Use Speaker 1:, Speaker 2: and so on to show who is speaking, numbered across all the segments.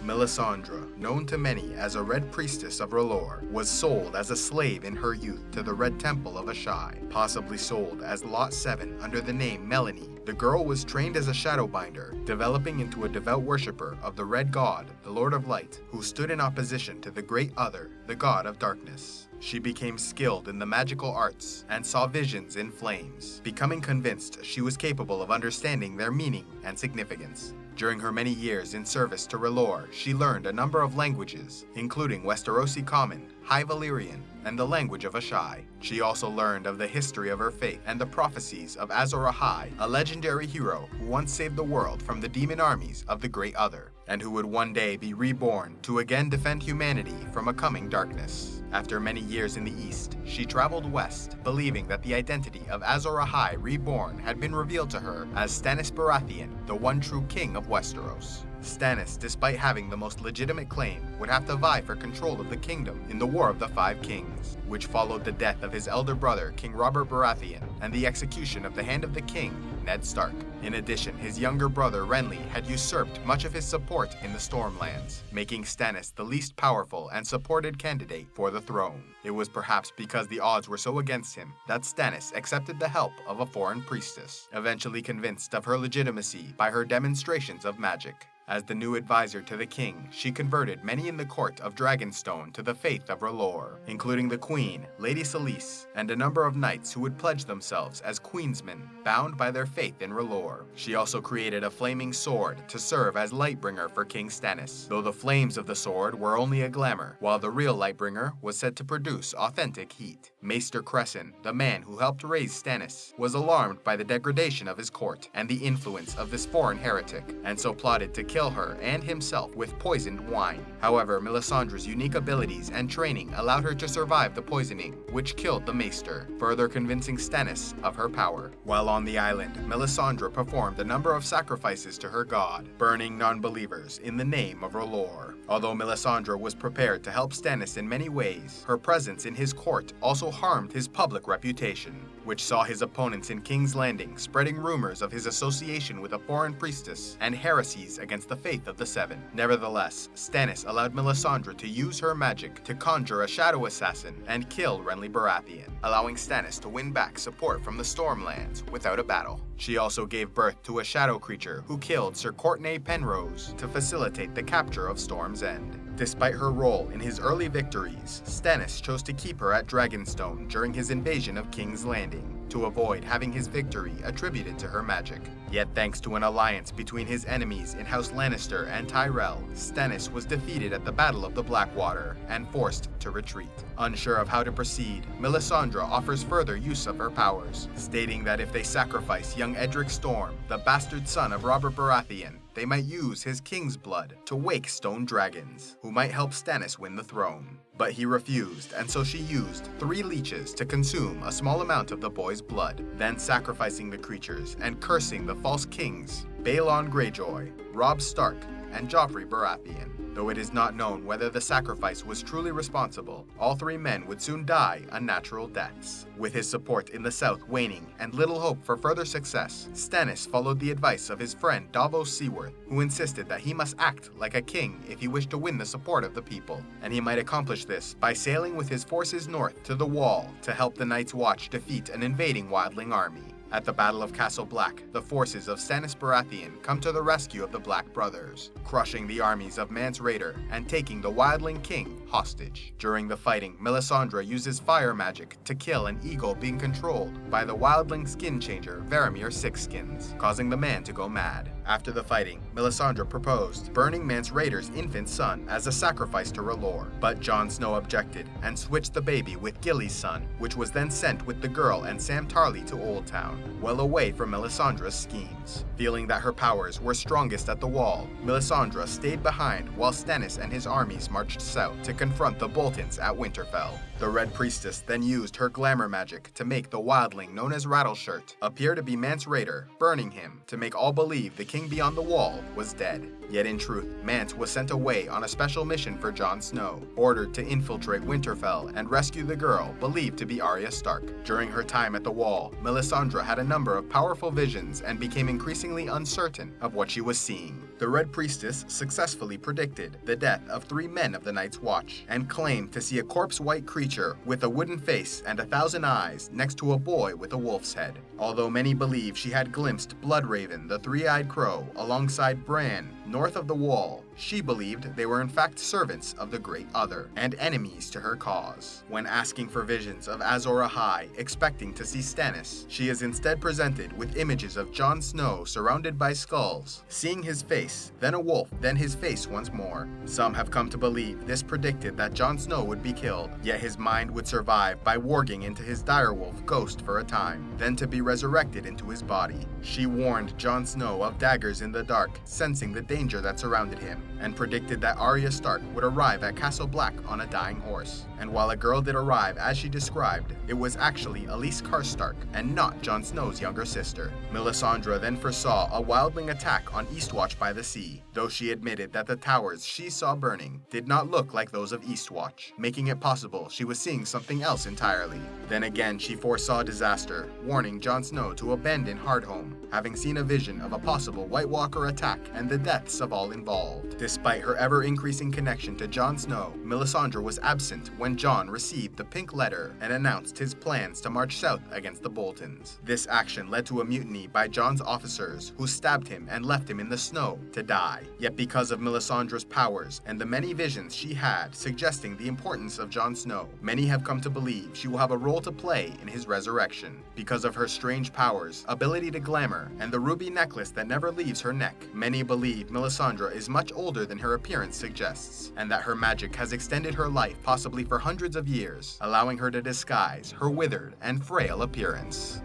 Speaker 1: Melisandre, known to many as a Red Priestess of R'hllor, was sold as a slave in her youth to the Red Temple of Asshai, possibly sold as Lot 7 under the name Melanie. The girl was trained as a Shadowbinder, developing into a devout worshipper of the Red God, the Lord of Light, who stood in opposition to the Great Other, the God of Darkness. She became skilled in the magical arts and saw visions in flames, becoming convinced she was capable of understanding their meaning and significance. During her many years in service to R'hllor, she learned a number of languages, including Westerosi Common, High Valyrian, and the language of Asshai. She also learned of the history of her faith and the prophecies of Azor Ahai, a legendary hero who once saved the world from the demon armies of the Great Other, and who would one day be reborn to again defend humanity from a coming darkness. After many years in the East, she traveled west, believing that the identity of Azor Ahai reborn had been revealed to her as Stannis Baratheon, the one true king of Westeros. Stannis, despite having the most legitimate claim, would have to vie for control of the kingdom in the War of the Five Kings, which followed the death of his elder brother, King Robert Baratheon, and the execution of the Hand of the King, Ned Stark. In addition, his younger brother Renly had usurped much of his support in the Stormlands, making Stannis the least powerful and supported candidate for the throne. It was perhaps because the odds were so against him that Stannis accepted the help of a foreign priestess, eventually convinced of her legitimacy by her demonstrations of magic. As the new advisor to the king, she converted many in the court of Dragonstone to the faith of R'hllor, including the queen, Lady Selyse, and a number of knights who would pledge themselves as queensmen, bound by their faith in R'hllor. She also created a flaming sword to serve as Lightbringer for King Stannis, though the flames of the sword were only a glamour, while the real Lightbringer was said to produce authentic heat. Maester Cresson, the man who helped raise Stannis, was alarmed by the degradation of his court and the influence of this foreign heretic, and so plotted to kill her and himself with poisoned wine. However, Melisandre's unique abilities and training allowed her to survive the poisoning, which killed the Maester, further convincing Stannis of her power. While on the island, Melisandre performed a number of sacrifices to her god, burning non-believers in the name of R'hllor. Although Melisandre was prepared to help Stannis in many ways, her presence in his court also harmed his public reputation, which saw his opponents in King's Landing spreading rumors of his association with a foreign priestess and heresies against the faith of the Seven. Nevertheless, Stannis allowed Melisandre to use her magic to conjure a shadow assassin and kill Renly Baratheon, allowing Stannis to win back support from the Stormlands without a battle. She also gave birth to a shadow creature who killed Sir Courtenay Penrose to facilitate the capture of Storm's End. Despite her role in his early victories, Stannis chose to keep her at Dragonstone during his invasion of King's Landing, to avoid having his victory attributed to her magic. Yet thanks to an alliance between his enemies in House Lannister and Tyrell, Stannis was defeated at the Battle of the Blackwater and forced to retreat. Unsure of how to proceed, Melisandre offers further use of her powers, stating that if they sacrifice young Edric Storm, the bastard son of Robert Baratheon, they might use his king's blood to wake stone dragons, who might help Stannis win the throne. But he refused, and so she used 3 leeches to consume a small amount of the boy's blood, then sacrificing the creatures and cursing the false kings, Balon Greyjoy, Robb Stark, and Joffrey Baratheon. Though it is not known whether the sacrifice was truly responsible, all 3 men would soon die unnatural deaths. With his support in the south waning and little hope for further success, Stannis followed the advice of his friend Davos Seaworth, who insisted that he must act like a king if he wished to win the support of the people, and he might accomplish this by sailing with his forces north to the Wall to help the Night's Watch defeat an invading wildling army. At the Battle of Castle Black, the forces of Stannis Baratheon come to the rescue of the Black Brothers, crushing the armies of Mance Rayder and taking the Wildling King hostage. During the fighting, Melisandre uses fire magic to kill an eagle being controlled by the Wildling skin changer Varamir Sixskins, causing the man to go mad. After the fighting, Melisandre proposed burning Mance Rayder's infant son as a sacrifice to R'hllor, but Jon Snow objected and switched the baby with Gilly's son, which was then sent with the girl and Sam Tarly to Oldtown, well away from Melisandre's schemes. Feeling that her powers were strongest at the Wall, Melisandre stayed behind while Stannis and his armies marched south to confront the Boltons at Winterfell. The Red Priestess then used her glamour magic to make the wildling known as Rattleshirt appear to be Mance's raider, burning him to make all believe the king beyond the wall was dead. Yet in truth, Mance was sent away on a special mission for Jon Snow, ordered to infiltrate Winterfell and rescue the girl believed to be Arya Stark. During her time at the Wall, Melisandre had a number of powerful visions and became increasingly uncertain of what she was seeing. The Red Priestess successfully predicted the death of 3 men of the Night's Watch and claimed to see a corpse-white creature with a wooden face and 1,000 eyes next to a boy with a wolf's head. Although many believe she had glimpsed Bloodraven, the three-eyed crow, alongside Bran, north of the Wall, she believed they were in fact servants of the Great Other and enemies to her cause. When asking for visions of Azor Ahai, expecting to see Stannis, she is instead presented with images of Jon Snow surrounded by skulls, seeing his face, then a wolf, then his face once more. Some have come to believe this predicted that Jon Snow would be killed, yet his mind would survive by warging into his direwolf ghost for a time, then to be resurrected into his body. She warned Jon Snow of daggers in the dark, sensing the danger that surrounded him, and predicted that Arya Stark would arrive at Castle Black on a dying horse. And while a girl did arrive as she described, it was actually Elise Karstark and not Jon Snow's younger sister. Melisandre then foresaw a wildling attack on Eastwatch by the Sea, though she admitted that the towers she saw burning did not look like those of Eastwatch, making it possible she was seeing something else entirely. Then again she foresaw disaster, warning Jon Snow to abandon Hardhome, having seen a vision of a possible White Walker attack and the deaths of all involved. Despite her ever-increasing connection to Jon Snow, Melisandre was absent when Jon received the pink letter and announced his plans to march south against the Boltons. This action led to a mutiny by Jon's officers, who stabbed him and left him in the snow to die. Yet because of Melisandre's powers and the many visions she had suggesting the importance of Jon Snow, many have come to believe she will have a role to play in his resurrection. Because of her strange powers, ability to glamour, and the ruby necklace that never leaves her neck, many believe Melisandre is much older than her appearance suggests, and that her magic has extended her life possibly for hundreds of years, allowing her to disguise her withered and frail appearance.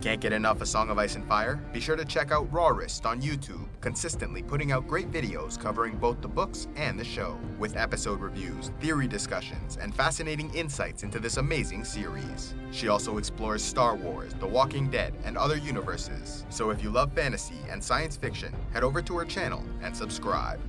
Speaker 1: Can't get enough of Song of Ice and Fire? Be sure to check out Rawrist on YouTube, consistently putting out great videos covering both the books and the show, with episode reviews, theory discussions, and fascinating insights into this amazing series. She also explores Star Wars, The Walking Dead, and other universes. So if you love fantasy and science fiction, head over to her channel and subscribe.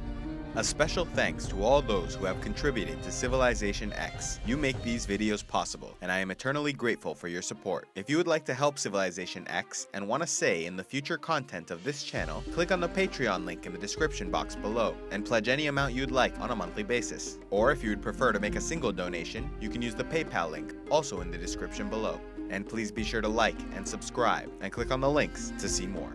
Speaker 2: A special thanks to all those who have contributed to CivilizationEx. You make these videos possible, and I am eternally grateful for your support. If you would like to help CivilizationEx and want a say in the future content of this channel, click on the Patreon link in the description box below, and pledge any amount you'd like on a monthly basis. Or if you would prefer to make a single donation, you can use the PayPal link, also in the description below. And please be sure to like and subscribe, and click on the links to see more.